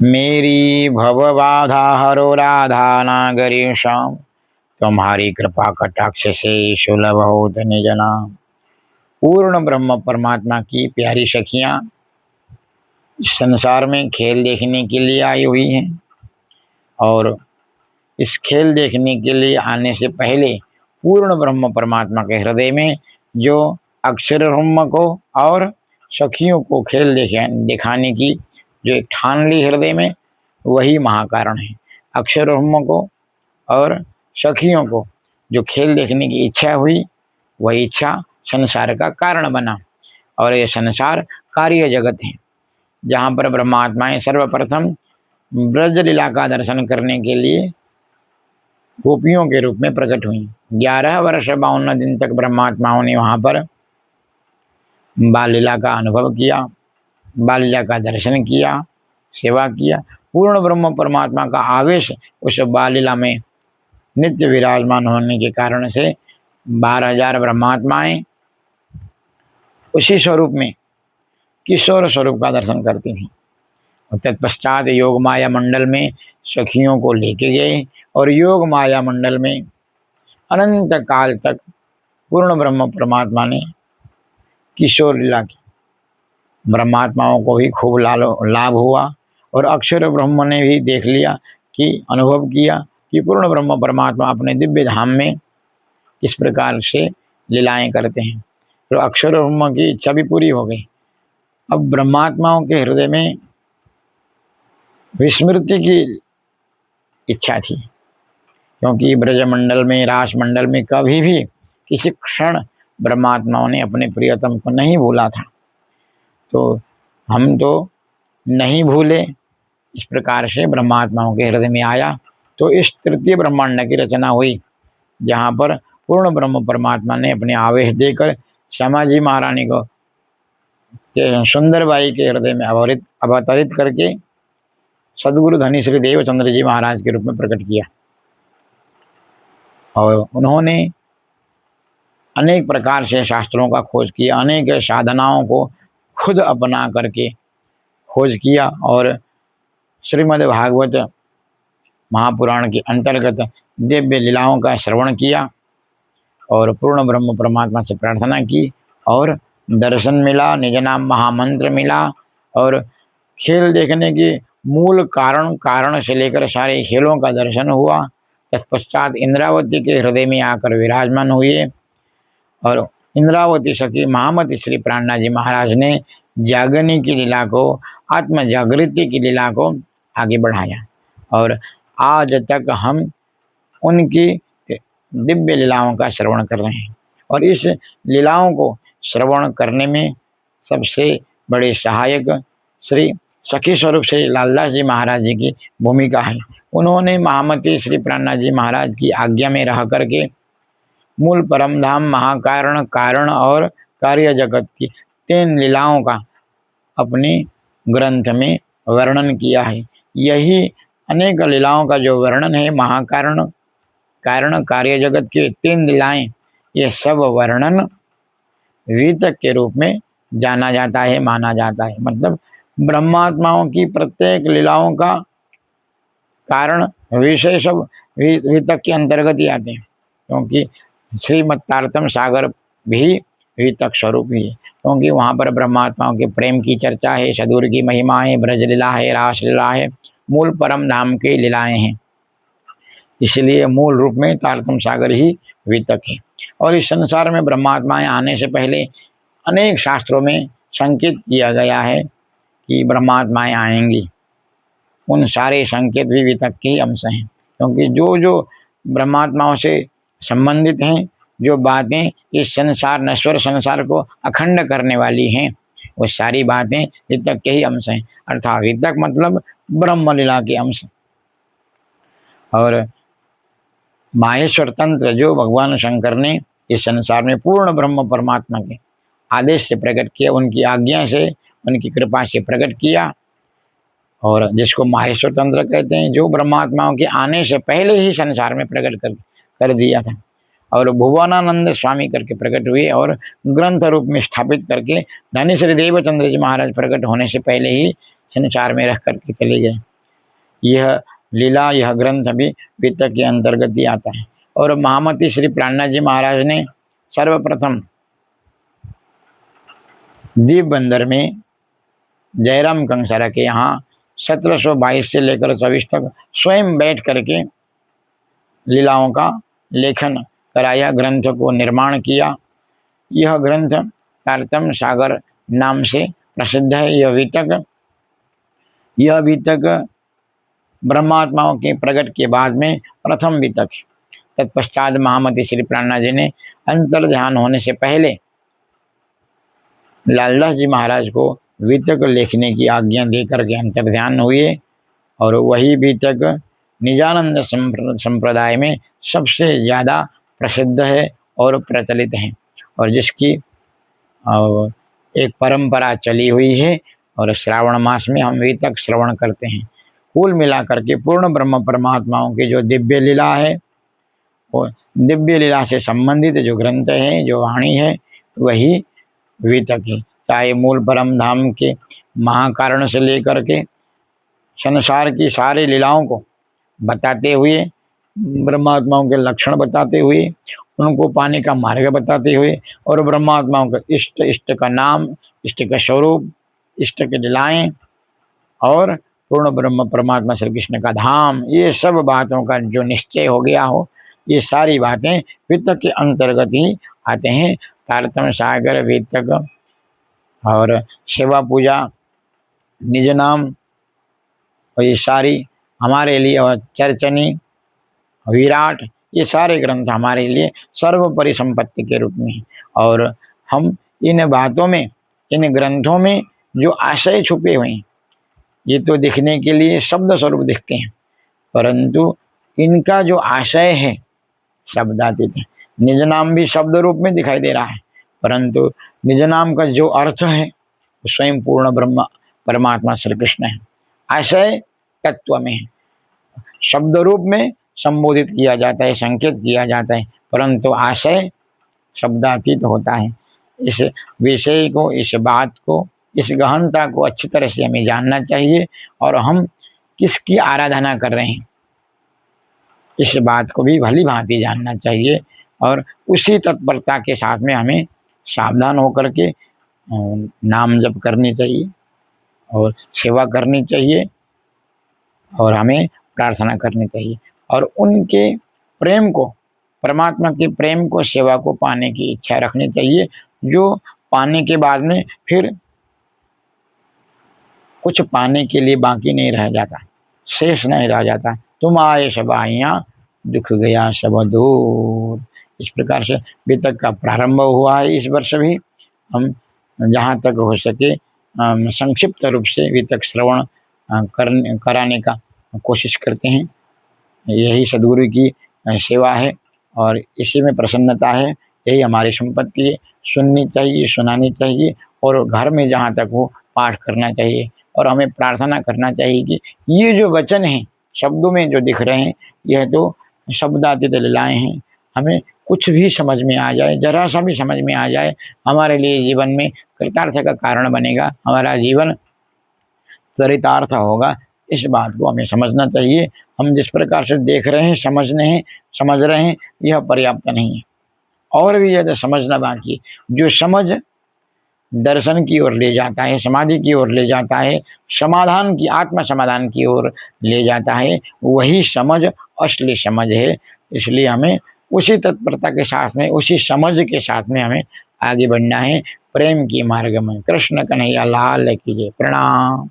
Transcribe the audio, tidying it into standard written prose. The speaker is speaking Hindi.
मेरी भवबाधा हरो राधा नागरीशाम, तुम्हारी कृपा कटाक्ष से सुलभ हो धन्य जना। पूर्ण ब्रह्म परमात्मा की प्यारी सखियां इस संसार में खेल देखने के लिए आई हुई हैं, और इस खेल देखने के लिए आने से पहले पूर्ण ब्रह्म परमात्मा के हृदय में जो अक्षर ब्रह्म को और सखियों को खेल दिखाने की जो एक ठान ली हृदय में, वही महाकारण है। अक्षर ब्रह्म को और सखियों को जो खेल देखने की इच्छा हुई, वही इच्छा संसार का कारण बना। और ये संसार कार्य जगत है, जहाँ पर ब्रह्मात्माएं सर्वप्रथम ब्रज लीला का दर्शन करने के लिए गोपियों के रूप में प्रकट हुई। 11 वर्ष 52 दिन तक ब्रह्मात्माओं ने वहाँ पर बाल लीला का अनुभव किया, बाल लीला का दर्शन किया, सेवा किया। पूर्ण ब्रह्म परमात्मा का आवेश उस बाल लीला में नित्य विराजमान होने के कारण से 12,000 ब्रह्मात्माएं उसी स्वरूप में किशोर स्वरूप का दर्शन करती थी। तत्पश्चात योग माया मंडल में सखियों को लेके गए, और योग माया मंडल में अनंत काल तक पूर्ण ब्रह्म परमात्मा ने किशोर लीला की। ब्रह्मात्माओं को भी खूब लाभ हुआ, और अक्षर ब्रह्म ने भी देख लिया कि अनुभव किया कि पूर्ण ब्रह्म परमात्मा अपने दिव्य धाम में किस प्रकार से लीलाएं करते हैं। तो अक्षर ब्रह्म की इच्छा भी पूरी हो गई। अब ब्रह्मात्माओं के हृदय में विस्मृति की इच्छा थी, क्योंकि ब्रजमंडल में, रास मंडल में कभी भी किसी क्षण ब्रह्मात्माओं ने अपने प्रियतम को नहीं भूला था। तो हम तो नहीं भूले, इस प्रकार से ब्रह्मात्माओं के हृदय में आया। तो इस तृतीय ब्रह्मांड की रचना हुई, जहाँ पर पूर्ण ब्रह्म परमात्मा ने अपने आवेश देकर श्यामा जी महारानी को सुंदरबाई के हृदय में अवतरित करके सदगुरु धनी श्री देवचंद्र जी महाराज के रूप में प्रकट किया। और उन्होंने अनेक प्रकार से शास्त्रों का खोज किया, अनेक साधनाओं को खुद अपना करके खोज किया, और श्रीमद् भागवत महापुराण के अंतर्गत दिव्य लीलाओं का श्रवण किया, और पूर्ण ब्रह्म परमात्मा से प्रार्थना की, और दर्शन मिला, निज नाम महामंत्र मिला, और खेल देखने की मूल कारण से लेकर सारे खेलों का दर्शन हुआ। तत्पश्चात इंद्रावती के हृदय में आकर विराजमान हुए, और इंद्रावती सखी महामती श्री प्राणनाथ जी महाराज ने जागने की लीला को, आत्म जागृति की लीला को आगे बढ़ाया, और आज तक हम उनकी दिव्य लीलाओं का श्रवण कर रहे हैं। और इस लीलाओं को श्रवण करने में सबसे बड़े सहायक श्री सखी स्वरूप श्री लालदास जी महाराज जी की भूमिका है। उन्होंने महामती श्री प्राणनाथ जी महाराज की आज्ञा में रह करके मूल परम धाम, महाकारण, कारण और कार्य जगत की 3 लीलाओं का अपने ग्रंथ में वर्णन किया है। यही अनेक लीलाओं का जो वर्णन है, महाकारण, कारण, कार्य जगत की 3 लीलाएं, ये सब वर्णन वितक के रूप में जाना जाता है, माना जाता है। मतलब ब्रह्मात्माओं की प्रत्येक लीलाओं का कारण, विषय सब वितक के अंतर्गत ही आते हैं, क्योंकि श्रीमत्तारतम सागर भी वितक स्वरूप ही है, क्योंकि वहाँ पर ब्रह्मात्माओं के प्रेम की चर्चा है, सदगुरु की महिमा है, ब्रज लीला है, रास लीला है, मूल परम धाम की लीलाएं हैं। इसलिए मूल रूप में तारतम सागर ही वितक है। और इस संसार में ब्रह्मात्माएं आने से पहले अनेक शास्त्रों में संकेत किया गया है कि ब्रह्मात्माएं आएंगी। उन सारे संकेत भी वितक के ही अंश हैं, क्योंकि जो जो ब्रह्मात्माओं से संबंधित हैं, जो बातें इस संसार, नश्वर संसार को अखंड करने वाली हैं, वो सारी बातें वितक के ही अंश हैं। अर्थात वितक मतलब ब्रह्म लीला के अंश। और माहेश्वर तंत्र जो भगवान शंकर ने इस संसार में पूर्ण ब्रह्म परमात्मा के आदेश से प्रकट किया, उनकी आज्ञा से, उनकी कृपा से प्रकट किया, और जिसको माहेश्वर तंत्र कहते हैं, जो ब्रह्मात्माओं के आने से पहले ही संसार में प्रकट कर दिया था। और भुवनानंद स्वामी करके प्रकट हुए, और ग्रंथ रूप में स्थापित करके धनी श्री देवचंद्र जी महाराज प्रकट होने से पहले ही संसार में रह करके चले गए। यह लीला, यह ग्रंथ भी वितक के अंतर्गत ही आता है। और महामती श्री प्राणनाथ जी महाराज ने सर्वप्रथम दीप बंदर में जयराम कंसारा के यहाँ 1722 से लेकर 24 तक स्वयं बैठ करके लीलाओं का लेखन कराया, ग्रंथ को निर्माण किया। यह ग्रंथ तारतम्य सागर नाम से प्रसिद्ध है। यह वितक ब्रह्मात्माओं के प्रकट के बाद में प्रथम वितक है। तत्पश्चात महामती श्री प्राणनाथ जी ने अंतर ध्यान होने से पहले लालदास जी महाराज को वितक लिखने की आज्ञा देकर के अंतर ध्यान हुए, और वही वितक निजानंद संप्रदाय में सबसे ज़्यादा प्रसिद्ध है और प्रचलित है, और जिसकी एक परंपरा चली हुई है। और श्रावण मास में हम वितक श्रवण करते हैं। कुल मिलाकर के पूर्ण ब्रह्म परमात्माओं की जो दिव्य लीला है, वो दिव्य लीला से संबंधित जो ग्रंथ है, जो वाणी है, वही वितक है। चाहे मूल परम धाम के महाकारण से लेकर के संसार की सारी लीलाओं को बताते हुए, ब्रह्मात्माओं के लक्षण बताते हुए, उनको पाने का मार्ग बताते हुए, और ब्रह्मात्माओं का इष्ट, इष्ट का नाम, इष्ट का स्वरूप, इष्ट की लीलाएं, और पूर्ण ब्रह्म परमात्मा श्री कृष्ण का धाम, ये सब बातों का जो निश्चय हो गया हो, ये सारी बातें वितक के अंतर्गत ही आते हैं। तारतम्य सागर, वितक और सेवा पूजा, निज नाम, और ये सारी हमारे लिए, और चर्चनी, विराट, ये सारे ग्रंथ हमारे लिए सर्वोपरि संपत्ति के रूप में है। और हम इन बातों में, इन ग्रंथों में जो आशय छुपे हुए हैं, ये तो दिखने के लिए शब्द स्वरूप दिखते हैं, परंतु इनका जो आशय है शब्दातीत है। निज नाम भी शब्द रूप में दिखाई दे रहा है, परंतु निज नाम का जो अर्थ है वो स्वयं पूर्ण ब्रह्म परमात्मा श्री कृष्ण है। आशय तत्व में है, शब्द रूप में संबोधित किया जाता है, संकेत किया जाता है, परंतु आशय शब्दातीत होता है। इस विषय को, इस बात को, इस गहनता को अच्छी तरह से हमें जानना चाहिए, और हम किसकी आराधना कर रहे हैं इस बात को भी भली भांति जानना चाहिए, और उसी तत्परता के साथ में हमें सावधान होकर के नाम जप करनी चाहिए, और सेवा करनी चाहिए, और हमें प्रार्थना करनी चाहिए, और उनके प्रेम को, परमात्मा के प्रेम को, सेवा को पाने की इच्छा रखनी चाहिए, जो पाने के बाद में फिर कुछ पाने के लिए बाकी नहीं रह जाता, शेष नहीं रह जाता। तुम आए सब आइयाँ, दुख गया सब दूर। इस प्रकार से वितक का प्रारंभ हुआ है। इस वर्ष भी हम जहाँ तक हो सके संक्षिप्त रूप से वितक श्रवण कराने का कोशिश करते हैं। यही सद्गुरु की सेवा है, और इसी में प्रसन्नता है। यही हमारी संपत्ति है। सुननी चाहिए, सुनानी चाहिए, और घर में जहाँ तक हो पाठ करना चाहिए, और हमें प्रार्थना करना चाहिए कि ये जो वचन हैं, शब्दों में जो दिख रहे हैं, यह तो शब्दातीत लीलाएं हैं। हमें कुछ भी समझ में आ जाए, जरा सा भी समझ में आ जाए, हमारे लिए जीवन में कृतार्थ का कारण बनेगा, हमारा जीवन चरितार्थ होगा। इस बात को हमें समझना चाहिए। हम जिस प्रकार से देख रहे हैं, समझ रहे हैं, यह पर्याप्त नहीं है, और भी ज़्यादा समझना बाकी है। जो समझ दर्शन की ओर ले जाता है, समाधि की ओर ले जाता है, समाधान की, आत्म समाधान की ओर ले जाता है, वही समझ असली समझ है। इसलिए हमें उसी तत्परता के साथ में, उसी समझ के साथ में हमें आगे बढ़ना है, प्रेम की मार्ग में। कृष्ण कन्हैया लाल की जय। प्रणाम।